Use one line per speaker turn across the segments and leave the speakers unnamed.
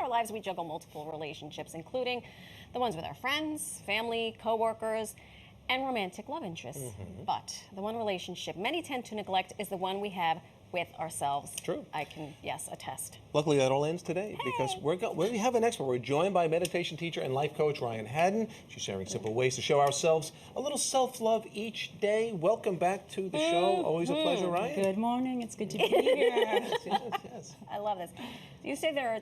our lives, we juggle multiple relationships, including the ones with our friends, family, coworkers, and romantic love interests. But the one relationship many tend to neglect is the one we have with ourselves.
True.
I can, yes, attest.
Luckily, that all ends today because we have an expert. We're joined by meditation teacher and life coach Ryan Haddon. She's sharing simple ways to show ourselves a little self-love each day. Welcome back to the show. Always a pleasure, Ryan.
Good morning. It's good to be here.
Yes.
I love this. You say there are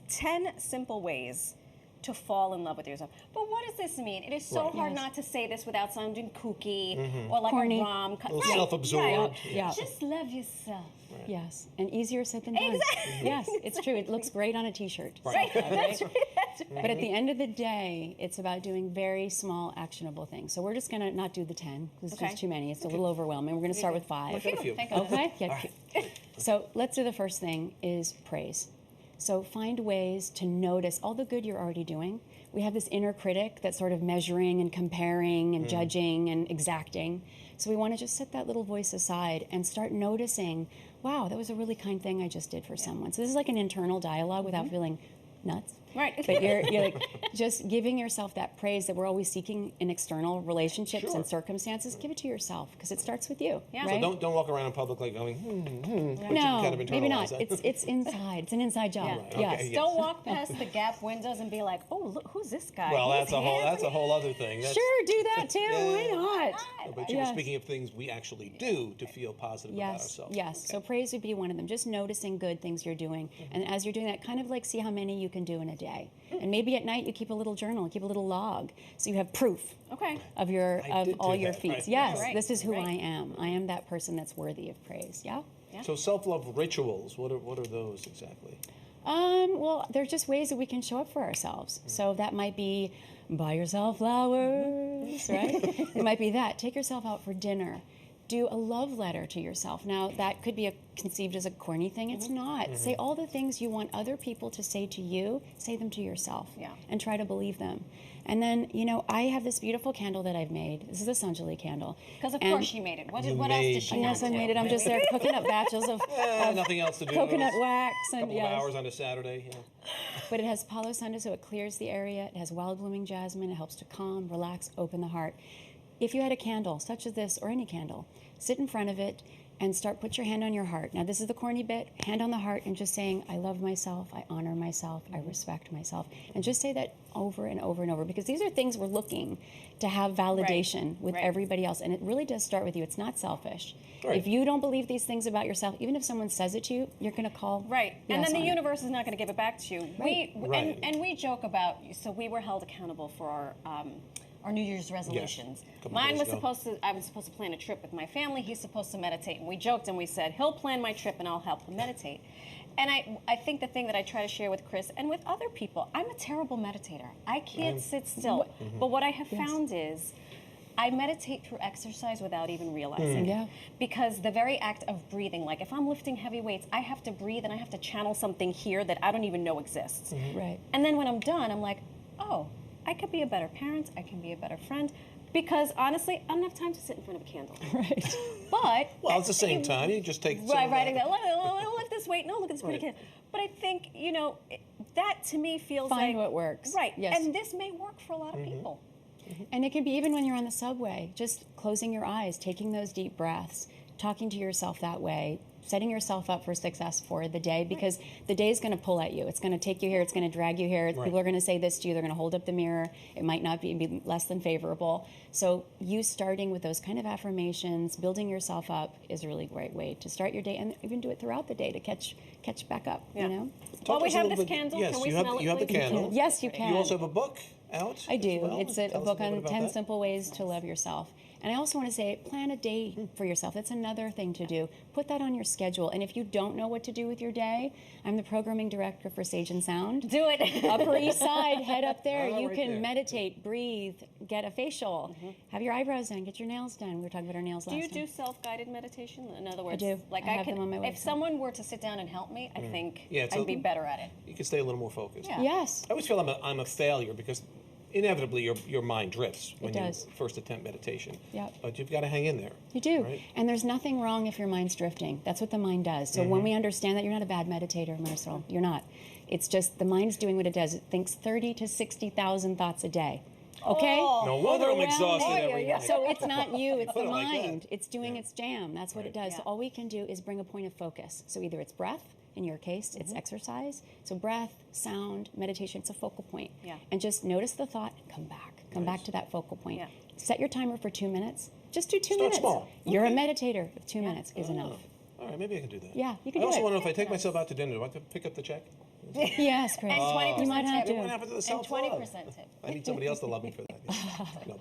10 simple ways to fall in love with yourself. But what does this mean? It is so hard not to say this without sounding kooky or like
Corny.
a rom-com.
Self-absorbed.
Yeah.
Just love yourself.
Right.
Yes, and easier said than done.
Exactly.
Yes, it's true. It looks great on a T-shirt.
Right.
Right?
That's right. That's right.
But at the end of the day, it's about doing very small, actionable things. So we're just going to not do the 10, because it's just too many. It's a little overwhelming. We're going to start with 5.
Okay. A few.
Okay? Yeah. So let's do the first thing is praise. So find ways to notice all the good you're already doing. We have this inner critic that's sort of measuring and comparing and judging and exacting. So we want to just set that little voice aside and start noticing, wow, that was a really kind thing I just did for someone. So this is like an internal dialogue without feeling nuts.
Right.
But you're like just giving yourself that praise that we're always seeking in external relationships and circumstances. Give it to yourself because it starts with you.
Yeah.
Right?
So don't walk around in public like going, but you
No,
kind of
maybe
internalize
not.
that.
It's inside. It's an inside job.
Yeah.
Right.
Yes.
Okay,
Don't walk past the Gap windows and be like, oh, look, who's this guy?
Well,
He's
that's a
handsome.
whole other thing. That's,
Sure, do that too. Why not?
But you were speaking of things we actually do to feel positive about ourselves.
Yes.
Okay.
So praise would be one of them. Just noticing good things you're doing, and as you're doing that, kind of like see how many you can do in a day. And maybe at night you keep a little journal, keep a little log, so you have proof
Okay.
of all your feats.
right.
Yes,
Right.
this is who
Right.
I am. I am that person that's worthy of praise. Yeah.
So self-love rituals, what are those exactly?
Well, they're just ways that we can show up for ourselves. So that might be buy yourself flowers, right? It might be that. Take yourself out for dinner. Do a love letter to yourself. Now, that could be conceived as a corny thing. It's not. Say all the things you want other people to say to you, say them to yourself.
Yeah.
And try to believe them. And then, I have this beautiful candle that I've made. This is a Sanjali candle.
Because of
And-
course she made it. What else
made
did she
it.
not
Yes, I
do?
made it. I'm just there cooking up batches of
Nothing else to do.
coconut wax.
A
And
couple of hours on a Saturday. Yeah.
But it has Palo Santo, so it clears the area. It has wild blooming jasmine. It helps to calm, relax, open the heart. If you had a candle, such as this, or any candle, sit in front of it and put your hand on your heart. Now, this is the corny bit. Hand on the heart and just saying, I love myself, I honor myself, I respect myself. And just say that over and over and over, because these are things we're looking to have validation with everybody else. And it really does start with you. It's not selfish.
Right.
If you don't believe these things about yourself, even if someone says it to you, you're going to call.
Right. And
yes
then the
on it.
universe is not going to give it back to you.
Right.
Right.
And we joke about, so we were held accountable for our New Year's resolutions.
Couple
Mine
days
was
ago.
I was supposed to plan a trip with my family. He's supposed to meditate. And we joked and we said, he'll plan my trip and I'll help him meditate. And I think the thing that I try to share with Chris and with other people, I'm a terrible meditator. I can't sit still. But what I have found is I meditate through exercise without even realizing it. Because the very act of breathing, like if I'm lifting heavy weights, I have to breathe and I have to channel something here that I don't even know exists.
Right.
And then when I'm done, I'm like, oh, I could be a better parent, I can be a better friend, because honestly, I don't have time to sit in front of a candle.
Right.
But
Well, it's the same time. You just take
right, exactly. Lift this weight. No, look at this pretty kid. But I think that to me feels
Find
like
what works.
right.
Yes.
And this may work for a lot of people.
And it can be even when you're on the subway, just closing your eyes, taking those deep breaths, talking to yourself that way, setting yourself up for success for the day, because the day is going to pull at you. It's going to take you here. It's going to drag you here. People are going to say this to you. They're going to hold up the mirror. It might not be less than favorable. So you starting with those kind of affirmations, building yourself up is a really great way to start your day, and even do it throughout the day to catch back up,
Yeah.
you know?
Well,
to
we
us a
have
little
this
bit-
candle.
Yes,
Can we
you have
smell it,
you have the
please?
candle.
Yes, you can.
You also have a book out.
I
as
do.
well.
It's a
Tell us
book
little
on
bit about
10
that.
simple ways to love yourself. And I also want to say, plan a day for yourself. That's another thing to do. Put that on your schedule. And if you don't know what to do with your day, I'm the programming director for Sage and Sound.
Do it.
Upper East Side, head up there.
Oh,
You
right
can
there.
meditate, breathe, get a facial, have your eyebrows done, get your nails done. We were talking about our nails
Do
last
you
time.
do self-guided meditation? In other words,
do.
Like
I have them on my
if
website.
someone were to sit down and help me, I think
Yeah, it's
I'd be better at it.
You can stay a little more focused.
Yeah.
Yes.
I always feel I'm a failure because inevitably your mind drifts when
does.
you first attempt meditation.
Yep.
But you've got to hang in there.
You do.
Right.
And there's nothing wrong if your mind's drifting. That's what the mind does. So when we understand that, you're not a bad meditator, Marcel. You're not. It's just the mind's doing what it does. It thinks 30 to 60,000 thoughts a day. Okay?
Oh.
No wonder I'm exhausted
Overwhelming.
every night.
So it's not you, it's
Put
the
it like that.
mind. It's doing its jam. That's what it does.
Yeah.
So all we can do is bring a point of focus. So either it's breath, in your case, it's exercise. So breath, sound, meditation, it's a focal point.
Yeah.
And just notice the thought, come back. Come back to that focal point.
Yeah.
Set your timer for 2 minutes. Just do 2
Start
minutes.
small.
You're a
Okay.
meditator. 2 minutes is enough.
All right, maybe I can do that.
Yeah, you can
I
do
also
it.
want to know if I take myself out to dinner, do I have to pick up the check?
Yes, Chris.
And 20%
You might have
tip.
to.
What happened to the
And
self-love?
20% tip.
I need somebody else to love me for that. No.